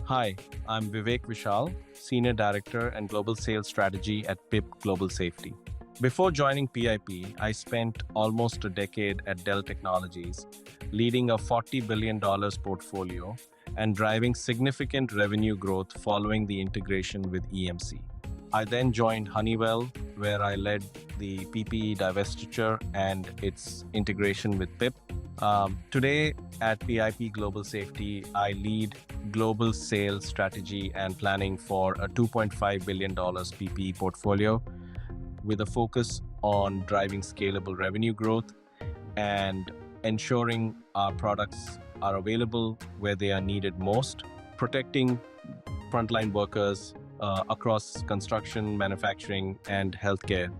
Hi, I'm Vivek Vishal, Senior Director and Global Sales Strategy at PIP Global Safety. Before joining PIP, I spent almost a decade at Dell Technologies, leading a $40 billion portfolio and driving significant revenue growth following the integration with EMC. I then joined Honeywell, where I led the PPE divestiture and its integration with PIP. Today at PIP Global Safety, I lead global sales strategy and planning for a $2.5 billion PPE portfolio with a focus on driving scalable revenue growth and ensuring our products are available where they are needed most, protecting frontline workers across construction, manufacturing, and healthcare.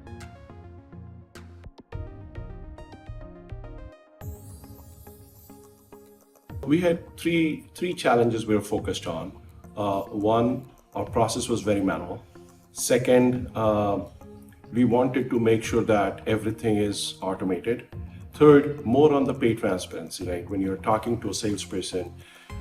We had three challenges we were focused on. One, our process was very manual. Second, we wanted to make sure that everything is automated. Third, more on the pay transparency, right? When you're talking to a salesperson,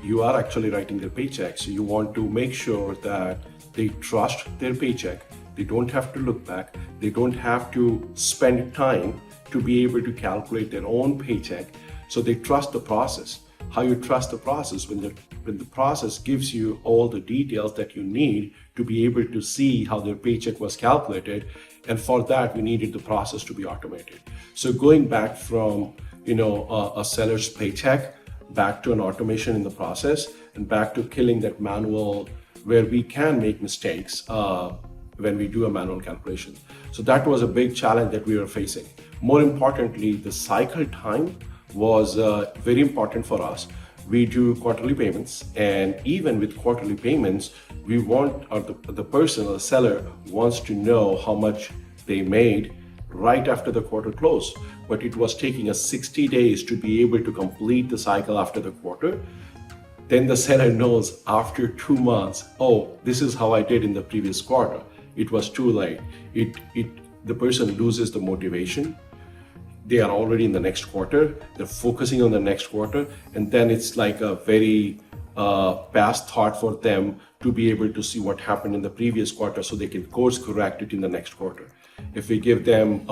you are actually writing their paycheck. So you want to make sure that they trust their paycheck. They don't have to look back. They don't have to spend time to be able to calculate their own paycheck. So they trust the process. How you trust the process when the process gives you all the details that you need to be able to see how their paycheck was calculated, and for that we needed the process to be automated. So going back from a seller's paycheck back to an automation in the process and back to killing that manual where we can make mistakes when we do a manual calculation. So that was a big challenge that we were facing. More importantly, the cycle time was very important for us. We do quarterly payments, and even with quarterly payments, we want, or the person or the seller wants to know how much they made right after the quarter close. But it was taking us 60 days to be able to complete the cycle after the quarter. Then the seller knows after 2 months, oh, this is how I did in the previous quarter. It was too late. The person loses the motivation. They are already in the next quarter, they're focusing on the next quarter, and then it's like a very past thought for them to be able to see what happened in the previous quarter so they can course correct it in the next quarter. If we give them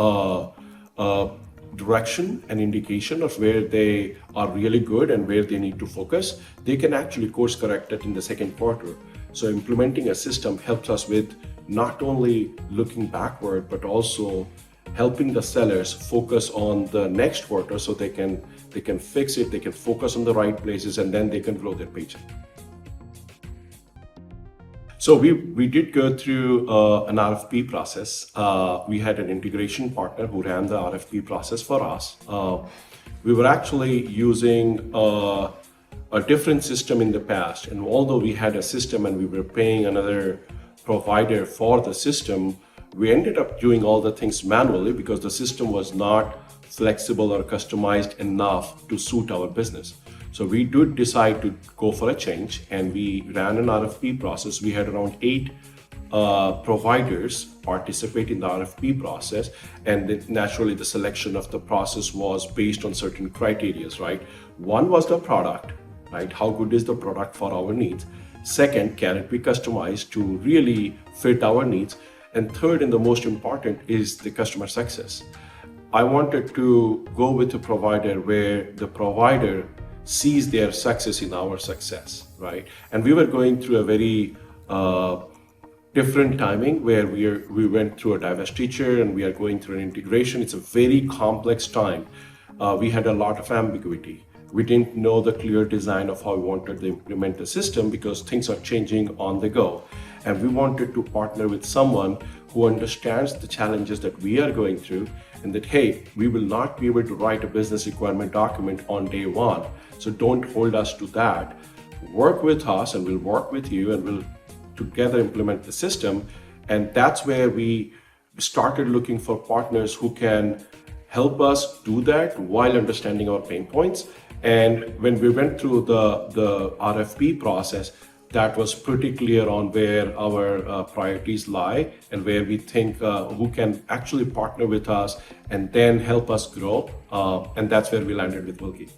direction and indication of where they are really good and where they need to focus, they can actually course correct it in the second quarter. So implementing a system helps us with not only looking backward, but also helping the sellers focus on the next quarter so they can fix it, they can focus on the right places, and then they can grow their paycheck. So we did go through an RFP process. We had an integration partner who ran the RFP process for us. We were actually using a different system in the past, and although we had a system and we were paying another provider for the system, we ended up doing all the things manually because the system was not flexible or customized enough to suit our business. So we did decide to go for a change, and we ran an RFP process. We had around 8 providers participate in the RFP process, and naturally the selection of the process was based on certain criteria, right? One was the product, right? How good is the product for our needs? Second, can it be customized to really fit our needs? And third, and the most important, is the customer success. I wanted to go with a provider where the provider sees their success in our success, right? And we were going through a very different timing where we went through a divestiture and we are going through an integration. It's a very complex time. We had a lot of ambiguity. We didn't know the clear design of how we wanted to implement the system because things are changing on the go. And we wanted to partner with someone who understands the challenges that we are going through, and that, hey, we will not be able to write a business requirement document on day one. So don't hold us to that. Work with us and we'll work with you and we'll together implement the system. And that's where we started looking for partners who can help us do that while understanding our pain points. And when we went through the RFP process, that was pretty clear on where our priorities lie and where we think who can actually partner with us and then help us grow. And that's where we landed with Vulki.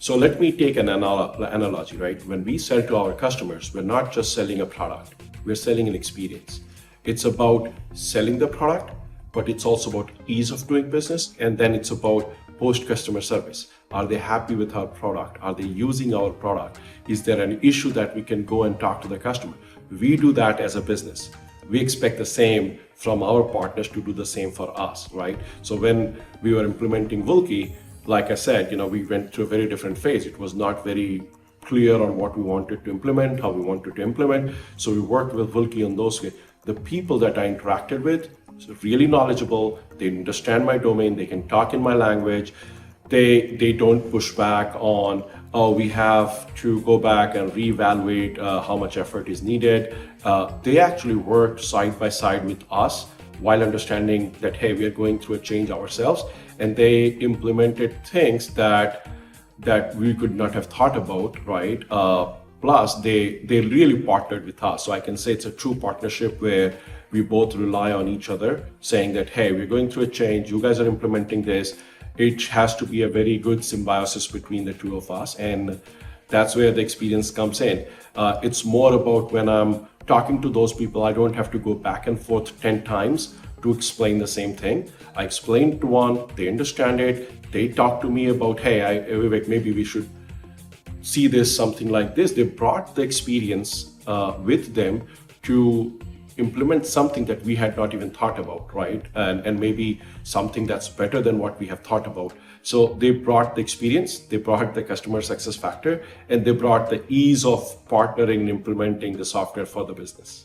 So let me take an analogy, right? When we sell to our customers, we're not just selling a product, we're selling an experience. It's about selling the product, but it's also about ease of doing business. And then it's about post-customer service. Are they happy with our product? Are they using our product? Is there an issue that we can go and talk to the customer? We do that as a business. We expect the same from our partners to do the same for us, right? So when we were implementing Vulki, like I said, we went through a very different phase. It was not very clear on what we wanted to implement, how we wanted to implement. So we worked with Vulki on those. The people that I interacted with, really knowledgeable, they understand my domain, they can talk in my language. They don't push back on, oh, we have to go back and reevaluate how much effort is needed. They actually worked side by side with us while understanding that, hey, we are going through a change ourselves. And they implemented things that we could not have thought about, right? Plus, they really partnered with us. So I can say it's a true partnership where we both rely on each other, saying that, hey, we're going through a change, you guys are implementing this. It has to be a very good symbiosis between the two of us. And that's where the experience comes in. It's more about when I'm talking to those people, I don't have to go back and forth 10 times to explain the same thing. I explain to one, they understand it. They talk to me about, hey, Vivek, maybe we should see this, something like this. They brought the experience with them to implement something that we had not even thought about, right? And maybe something that's better than what we have thought about. So they brought the experience, they brought the customer success factor, and they brought the ease of partnering and implementing the software for the business.